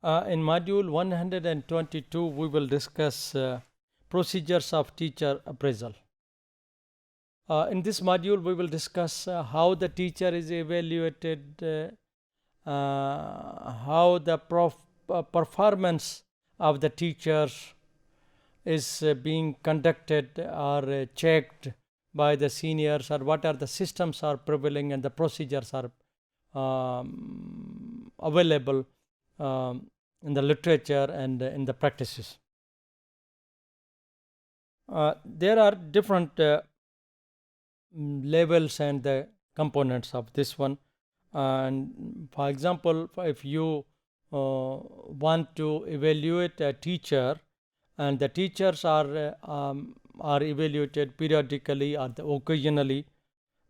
In module 122, we will discuss procedures of teacher appraisal. In this module, we will discuss how the teacher is evaluated, how the performance of the teachers is being conducted or checked by the seniors, or what are the systems are prevailing and the procedures are available in the literature and in the practices. There are different levels and the components of this one, and for example, if you want to evaluate a teacher, and the teachers are evaluated periodically or occasionally,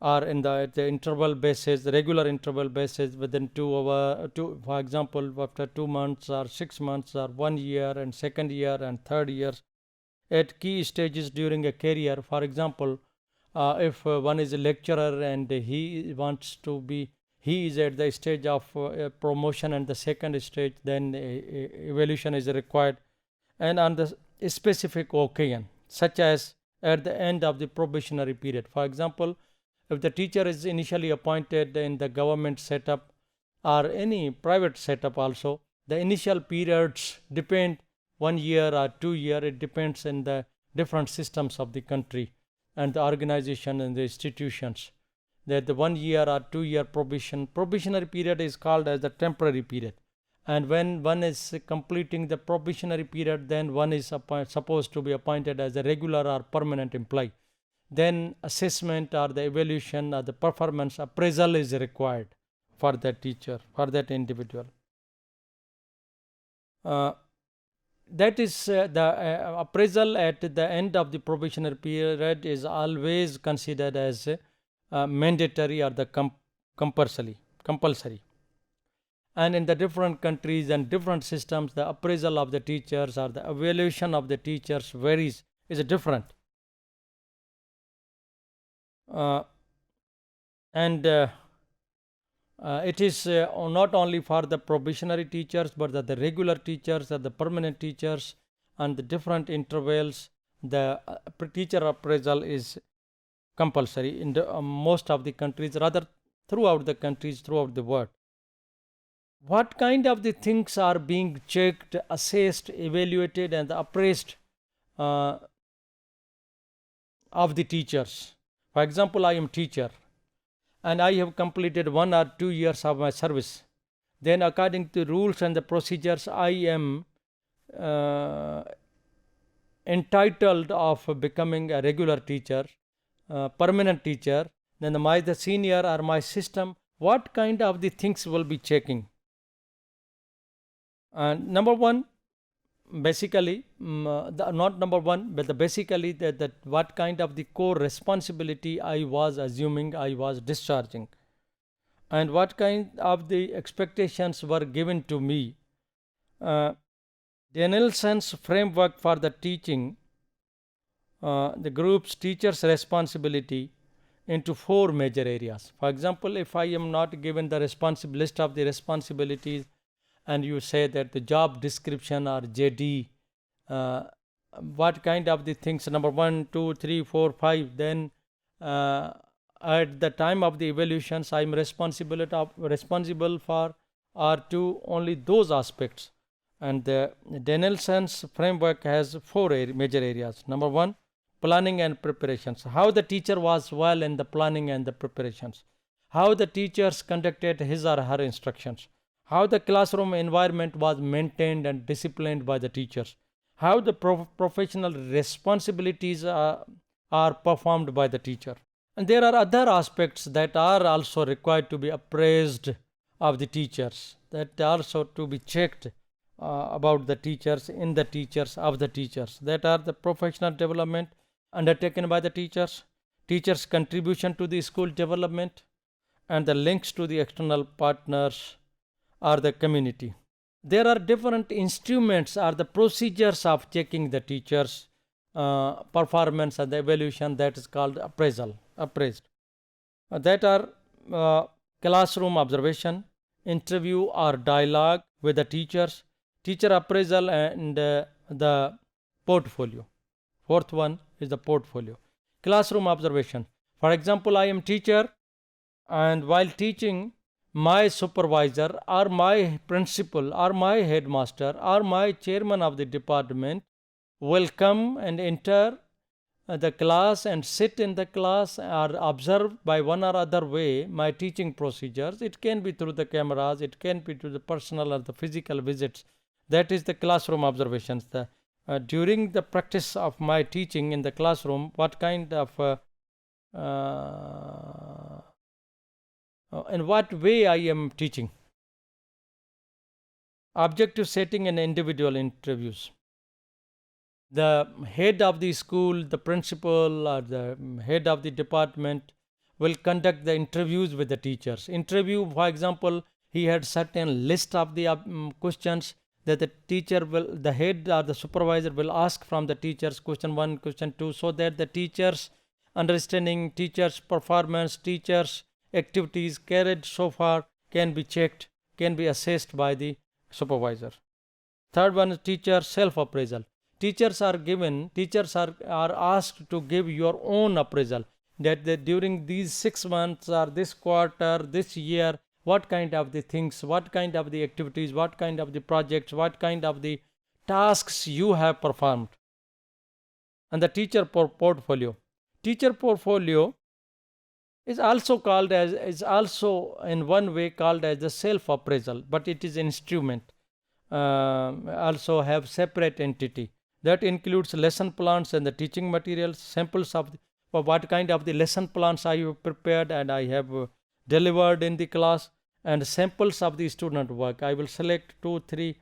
or in the interval basis, regular interval basis, within 2 hours, for example, after 2 months or 6 months or 1 year and second year and third years, at key stages during a career. For example, if one is a lecturer and he is at the stage of promotion and the second stage, then evaluation is required, and on the specific occasion, such as at the end of the probationary period. For example, if the teacher is initially appointed in the government setup or any private setup also, the initial periods depend 1 year or 2 year. It depends on the different systems of the country and the organization and the institutions. That the 1 year or 2 year probationary period is called as the temporary period. And when one is completing the probationary period, then one is supposed to be appointed as a regular or permanent employee. Then assessment or the evaluation or the performance appraisal is required for that teacher, for that individual. That is the appraisal at the end of the probationary period is always considered as mandatory or the compulsory. And in the different countries and different systems, the appraisal of the teachers or the evaluation of the teachers varies, is different. It is not only for the probationary teachers, but the regular teachers or the permanent teachers, and the different intervals, the teacher appraisal is compulsory in the, most of the countries, rather throughout the countries, throughout the world. What kind of the things are being checked, assessed, evaluated and appraised of the teachers? For example, I am teacher and I have completed 1 or 2 years of my service. Then according to rules and the procedures, I am entitled of becoming a regular teacher, permanent teacher. Then the senior or my system, what kind of the things will be checking? Number one, basically, not number one, but basically that what kind of the core responsibility I was assuming, I was discharging, and what kind of the expectations were given to me. Danielson's framework for the teaching the group's teachers' responsibility into 4 major areas. For example, if I am not given the list of the responsibilities, and you say that the job description or JD, what kind of the things, number 1, 2, 3, 4, 5, then at the time of the evaluations, I am responsible for or to only those aspects. And the Danielson's framework has 4 major areas. Number 1, planning and preparations. How the teacher was well in the planning and the preparations. How the teachers conducted his or her instructions. How the classroom environment was maintained and disciplined by the teachers. How the professional responsibilities are performed by the teacher. And there are other aspects that are also required to be appraised of the teachers, that also to be checked about the teachers, in the teachers, of the teachers. That are the professional development undertaken by the teachers' contribution to the school development, and the links to the external partners or the community. There are different instruments or the procedures of checking the teachers' performance and the evaluation, that is called appraised. That are classroom observation, interview or dialogue with the teachers, teacher appraisal and the portfolio. Fourth one is the portfolio. Classroom observation. For example, I am teacher, and while teaching, my supervisor or my principal or my headmaster or my chairman of the department will come and enter the class and sit in the class or observe by one or other way my teaching procedures. It can be through the cameras, it can be through the personal or the physical visits. That is the classroom observations. During the practice of my teaching in the classroom, what kind of in what way I am teaching. Objective setting and individual interviews. The head of the school, the principal, or the head of the department will conduct the interviews with the teachers. Interview, for example, he had certain list of the questions that the teacher will, the head or the supervisor will ask from the teachers, question 1, question 2, so that the teachers' understanding, teachers' performance, teachers' activities carried so far can be checked, can be assessed by the supervisor. Third one is teacher self-appraisal. Teachers are asked to give your own appraisal, that during these 6 months or this quarter, this year, what kind of the things, what kind of the activities, what kind of the projects, what kind of the tasks you have performed. And the teacher portfolio. Teacher portfolio is also in one way called as the self-appraisal, but it is an instrument, also have separate entity. That includes lesson plans and the teaching materials, samples of what kind of the lesson plans I have prepared and I have delivered in the class, and samples of the student work. I will select 2-3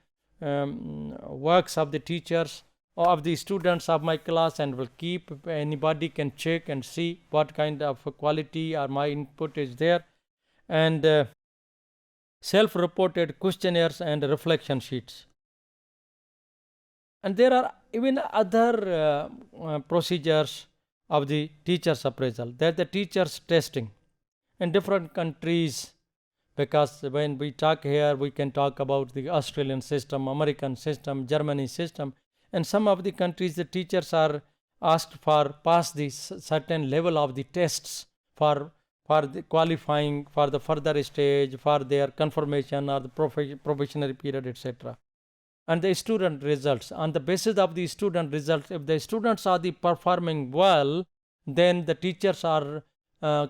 works of the teachers or of the students of my class and will keep. Anybody can check and see what kind of quality or my input is there. And self-reported questionnaires and reflection sheets. And there are even other procedures of the teacher's appraisal. That the teacher's testing in different countries, because when we talk here, we can talk about the Australian system, American system, Germany system. And some of the countries, the teachers are asked for pass this certain level of the tests for the qualifying for the further stage, for their confirmation or the probationary period, etc. And the student results. On the basis of the student results, if the students are performing well, then the teachers are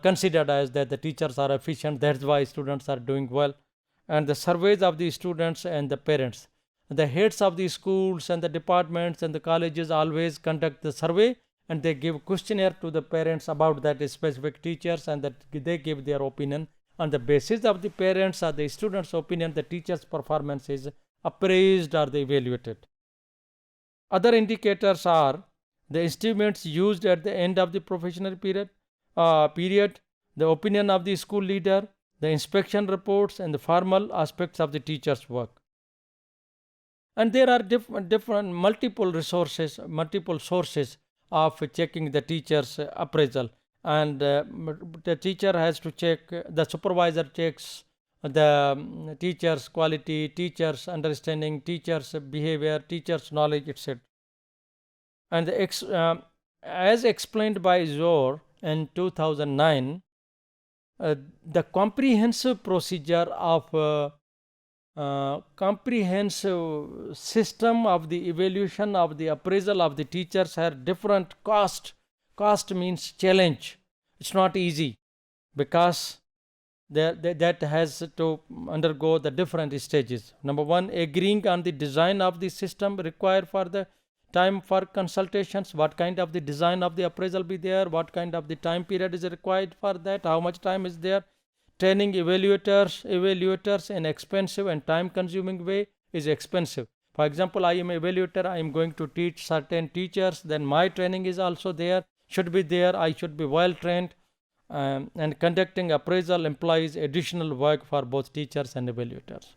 considered as that the teachers are efficient. That's why students are doing well. And the surveys of the students and the parents. The heads of the schools and the departments and the colleges always conduct the survey, and they give questionnaire to the parents about that specific teachers, and that they give their opinion. On the basis of the parents or the students' opinion, the teacher's performance is appraised or evaluated. Other indicators are the instruments used at the end of the professional period, the opinion of the school leader, the inspection reports, and the formal aspects of the teacher's work. And there are different multiple sources of checking the teacher's appraisal. And the teacher has to check, the supervisor checks the teacher's quality, teacher's understanding, teacher's behavior, teacher's knowledge, etc. And as explained by Zor in 2009, the comprehensive procedure of comprehensive system of the evaluation of the appraisal of the teachers had different cost. Cost means challenge. It's not easy because that has to undergo the different stages. Number one, agreeing on the design of the system required for the time for consultations. What kind of the design of the appraisal be there? What kind of the time period is required for that? How much time is there? Training evaluators in expensive and time consuming way is expensive. For example, I am an evaluator, I am going to teach certain teachers, then my training is also there, should be there, I should be well trained, and conducting appraisal implies additional work for both teachers and evaluators.